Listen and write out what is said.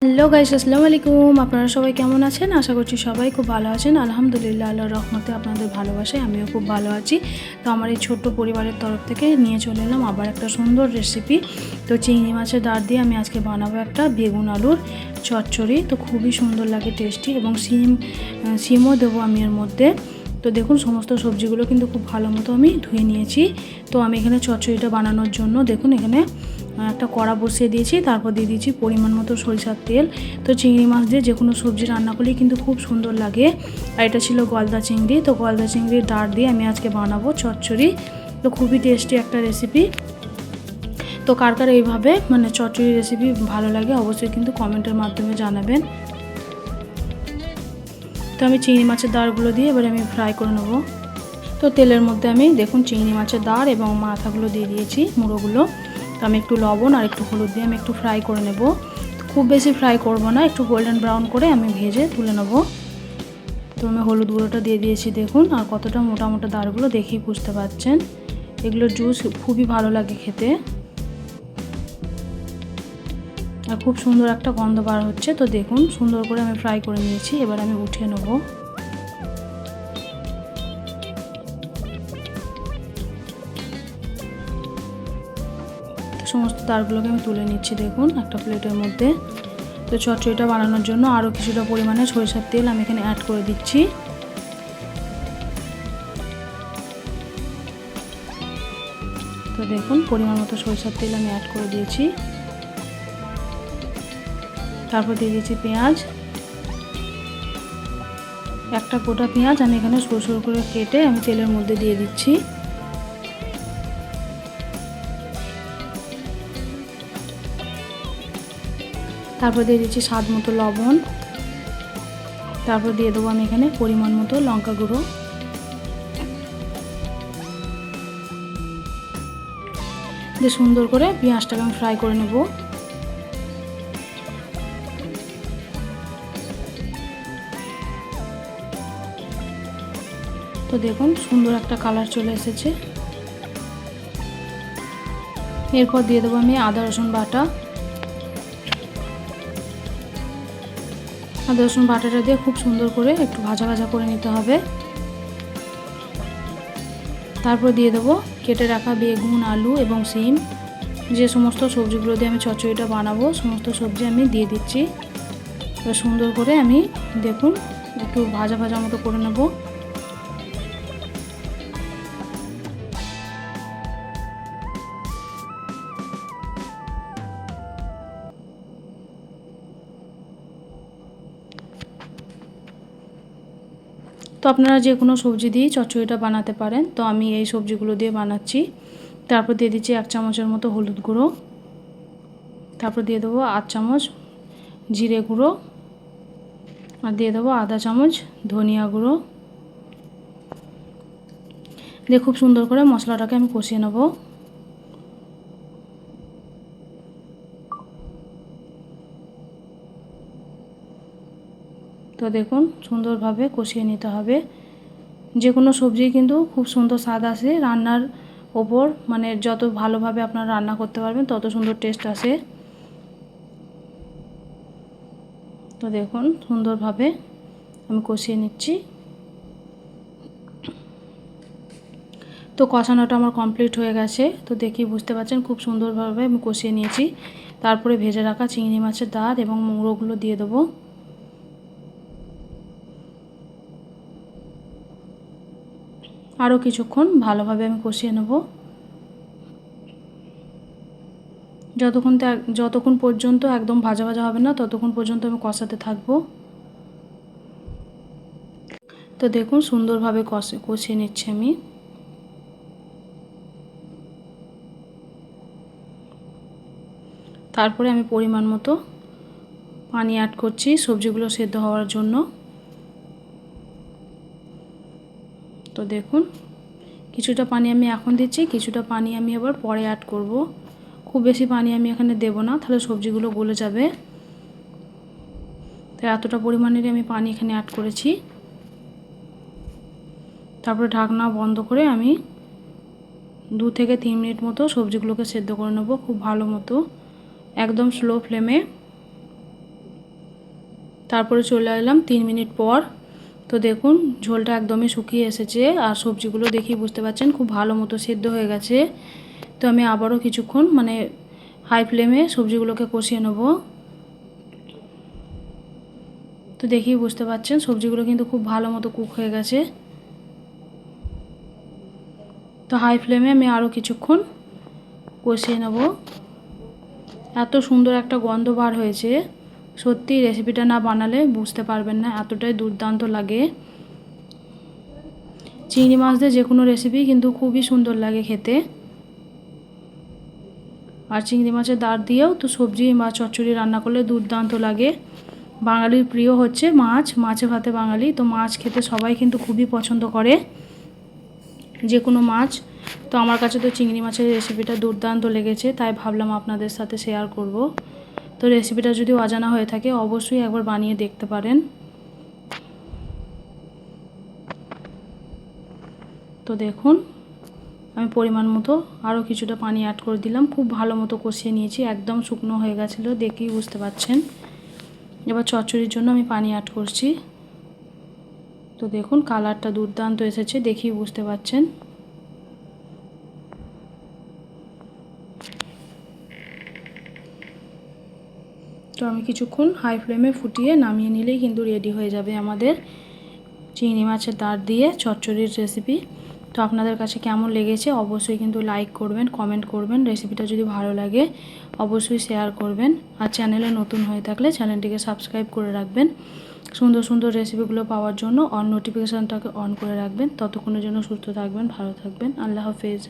Hello guys, আসসালামু আলাইকুম। আপনারা সবাই কেমন আছেন? আশা করছি সবাই খুব ভালো আছেন। আলহামদুলিল্লাহ, আল্লাহর রহমতে আপনাদের ভালোবাসায় আমিও খুব ভালো আছি। তো আমার এই ছোট্ট পরিবারের তরফ থেকে নিয়ে চলে এলাম আবার একটা সুন্দর রেসিপি। তো চিংড়ি মাছের দাঁড় দিয়ে আমি আজকে বানাবো একটা বেগুন আলুর চচ্চড়ি। তো খুবই সুন্দর লাগে, টেস্টি, এবং সিমও দেবো আমি এর মধ্যে। তো দেখুন, সমস্ত সবজিগুলো কিন্তু খুব ভালো মতো আমি ধুয়ে নিয়েছি। তো আমি এখানে চচ্চড়িটা বানানোর জন্য দেখুন এখানে একটা কড়া বসিয়ে দিয়েছি, তারপর দিয়ে দিয়েছি পরিমাণ মতো সরিষার তেল। তো চিংড়ি মাছ দিয়ে যে কোনো সবজি রান্না করলেই কিন্তু খুব সুন্দর লাগে। আর এটা ছিল গলদা চিংড়ি। তো গলদা চিংড়ির দাঁড় দিয়ে আমি আজকে বানাবো চচ্চড়ি। তো খুবই টেস্টি একটা রেসিপি। তো কার কার এইভাবে চচ্চড়ি রেসিপি ভালো লাগে অবশ্যই কিন্তু কমেন্টের মাধ্যমে জানাবেন। তো আমি চিংড়ি মাছের দাঁড়গুলো দিয়ে এবার আমি ফ্রাই করে নেবো। তো তেলের মধ্যে আমি দেখুন চিংড়ি মাছের দাঁড় এবং মাথাগুলো দিয়ে দিয়েছি, মুড়োগুলো। তো আমি একটু লবণ আর একটু হলুদ দিয়ে আমি একটু ফ্রাই করে নেব। খুব বেশি ফ্রাই করব না, একটু গোল্ডেন ব্রাউন করে আমি ভেজে তুলে নেব। তো আমি হলুদ গুঁড়োটা দিয়ে দিয়েছি দেখুন। আর কতটা মোটা মোটা দাঁড়গুলো দেখেই বুঝতে পারছেন। এগুলোর জুস খুবই ভালো লাগে খেতে, আর খুব সুন্দর একটা গন্ধ বার হচ্ছে। তো দেখুন সুন্দর করে আমি ফ্রাই করে নিয়েছি, এবার আমি উঠিয়ে নেব। সমস্ত দাঁড়গুলোকে আমি তুলে নিচ্ছি দেখুন একটা প্লেটের মধ্যে। তো চচ্চড়িটা বানানোর জন্য আরও কিছুটা পরিমাণে সরিষার তেল আমি এখানে অ্যাড করে দিচ্ছি। তো দেখুন পরিমাণ মতো সরিষার তেল আমি অ্যাড করে দিয়েছি। তারপর দিয়ে দিয়েছি পেঁয়াজ, একটা গোটা পেঁয়াজ আমি এখানে সরু সরু করে কেটে আমি তেলের মধ্যে দিয়ে দিচ্ছি। তারপর দিয়ে দিচ্ছি স্বাদ মতো লবণ। তারপর দিয়ে দেবো আমি এখানে পরিমাণ মতো লঙ্কা গুঁড়ো। দিয়ে সুন্দর করে পেঁয়াজটাকে আমি ফ্রাই করে নেব। তো দেখুন সুন্দর একটা কালার চলে এসেছে। এরপর দিয়ে দেবো আমি আদা রসুন বাটা। আদা রসুন বাটাটা দিয়ে খুব সুন্দর করে একটু ভাজা ভাজা করে নিতে হবে। তারপর দিয়ে দেবো কেটে রাখা বেগুন, আলু এবং সিম। যে সমস্ত সবজিগুলো দিয়ে আমি চচ্চড়িটা বানাবো সমস্ত সবজি আমি দিয়ে দিচ্ছি। তো সুন্দর করে আমি দেখুন একটু ভাজা ভাজা মতো করে নেব। তো আপনারা যে কোনো সবজি দিয়েই চচ্চড়িটা বানাতে পারেন। তো আমি এই সবজিগুলো দিয়ে বানাচ্ছি। তারপর দিয়ে দিচ্ছি 1 চামচের মতো হলুদ গুঁড়ো। তারপর দিয়ে দেবো 8 চামচ জিরে গুঁড়ো। আর দিয়ে দেবো আধা চামচ ধনিয়া গুঁড়ো। দিয়ে খুব সুন্দর করে মশলাটাকে আমি কষিয়ে নেব। তো দেখুন সুন্দরভাবে কষিয়ে নিতে হবে। যে কোনো সবজি কিন্তু খুব সুন্দর স্বাদ আসে রান্নার ওপর, যত ভালোভাবে আপনারা রান্না করতে পারবেন তত সুন্দর টেস্ট আসে। তো দেখুন সুন্দরভাবে আমি কষিয়ে নিচ্ছি। তো কষানোটা আমার কমপ্লিট হয়ে গেছে। তো দেখি বুঝতে পারছেন খুব সুন্দরভাবে আমি কষিয়ে নিয়েছি। তারপরে ভেজে রাখা চিংড়ি মাছের দাঁত এবং মুড়োগুলো দিয়ে দেবো। আরও কিছুক্ষণ ভালোভাবে আমি কষিয়ে নেব। যতক্ষণ পর্যন্ত একদম ভাজা ভাজা হবে না ততক্ষণ পর্যন্ত আমি কষাতে থাকবো। তো দেখুন সুন্দরভাবে কষিয়ে নিচ্ছি আমি। তারপরে আমি পরিমাণ মতো পানি অ্যাড করছি সবজিগুলো সেদ্ধ হওয়ার জন্য। তো দেখুন কিছুটা পানি আমি এখন দিচ্ছি, কিছুটা পানি আমি আবার পরে অ্যাড করব। খুব বেশি পানি আমি এখানে দেব না, তাহলে সবজিগুলো গলে যাবে। তো এতটা পরিমাণের আমি পানি এখানে অ্যাড করেছি। তারপরে ঢাকনা বন্ধ করে আমি 2 থেকে 3 মিনিট মতো সবজিগুলোকে সেদ্ধ করে নেব খুব ভালো মতো, একদম স্লো ফ্লেমে। তারপরে চলে এলাম 3 মিনিট পর। তো দেখুন ঝোলটা একদমই শুকিয়ে এসেছে আর সবজিগুলো দেখেই বুঝতে পারছেন খুব ভালো মতো সেদ্ধ হয়ে গেছে। তো আমি আবারও কিছুক্ষণ হাই ফ্লেমে সবজিগুলোকে কষিয়ে নেব। তো দেখেই বুঝতে পারছেন সবজিগুলো কিন্তু খুব ভালো মতো কুক হয়ে গেছে। তো হাই ফ্লেমে আমি আরও কিছুক্ষণ কষিয়ে নেব। এত সুন্দর একটা গন্ধ বার হয়েছে, সত্যি রেসিপিটা না বানালে বুঝতে পারবেন না, এতটাই দুর্দান্ত লাগে। চিংড়ি মাছ দিয়ে যে কোনো রেসিপি কিন্তু খুবই সুন্দর লাগে খেতে। আর চিংড়ি মাছের দাঁড় দিয়েও তো সবজি বা চচ্চড়ি রান্না করলে দুর্দান্ত লাগে। বাঙালির প্রিয় হচ্ছে মাছ, মাছে ভাতে বাঙালি, তো মাছ খেতে সবাই কিন্তু খুবই পছন্দ করে, যে কোনো মাছ। তো আমার কাছে তো চিংড়ি মাছের রেসিপিটা দুর্দান্ত লেগেছে, তাই ভাবলাম আপনাদের সাথে শেয়ার করব। তো রেসিপিটা যদি অজানা হয়ে থাকে অবশ্যই একবার বানিয়ে দেখতে পারেন। তো দেখুন আমি পরিমাণ মতো আরও কিছুটা পানি অ্যাড করে দিলাম, খুব ভালো মতো কষিয়ে নিয়েছি, একদম শুকনো হয়ে গেছিলো দেখেই বুঝতে পারছেন। এবার চচ্চড়ির জন্য আমি পানি অ্যাড করছি। তো দেখুন কালারটা দুর্দান্ত এসেছে, দেখেই বুঝতে পারছেন। তো আমি কিছুক্ষণ হাই ফ্লেমে ফুটিয়ে নামিয়ে নিলেই কিন্তু রেডি হয়ে যাবে আমাদের চিংড়ি মাছের দাঁড় দিয়ে চচ্চড়ির রেসিপি। তো আপনাদের কাছে কেমন লেগেছে অবশ্যই কিন্তু লাইক করবেন, কমেন্ট করবেন। রেসিপিটা যদি ভালো লাগে অবশ্যই শেয়ার করবেন। আর চ্যানেলে নতুন হয়ে থাকলে চ্যানেলটিকে সাবস্ক্রাইব করে রাখবেন। সুন্দর সুন্দর রেসিপিগুলো পাওয়ার জন্য নোটিফিকেশানটাকে অন করে রাখবেন। ততক্ষণের জন্য সুস্থ থাকবেন, ভালো থাকবেন। আল্লাহ হাফেজ।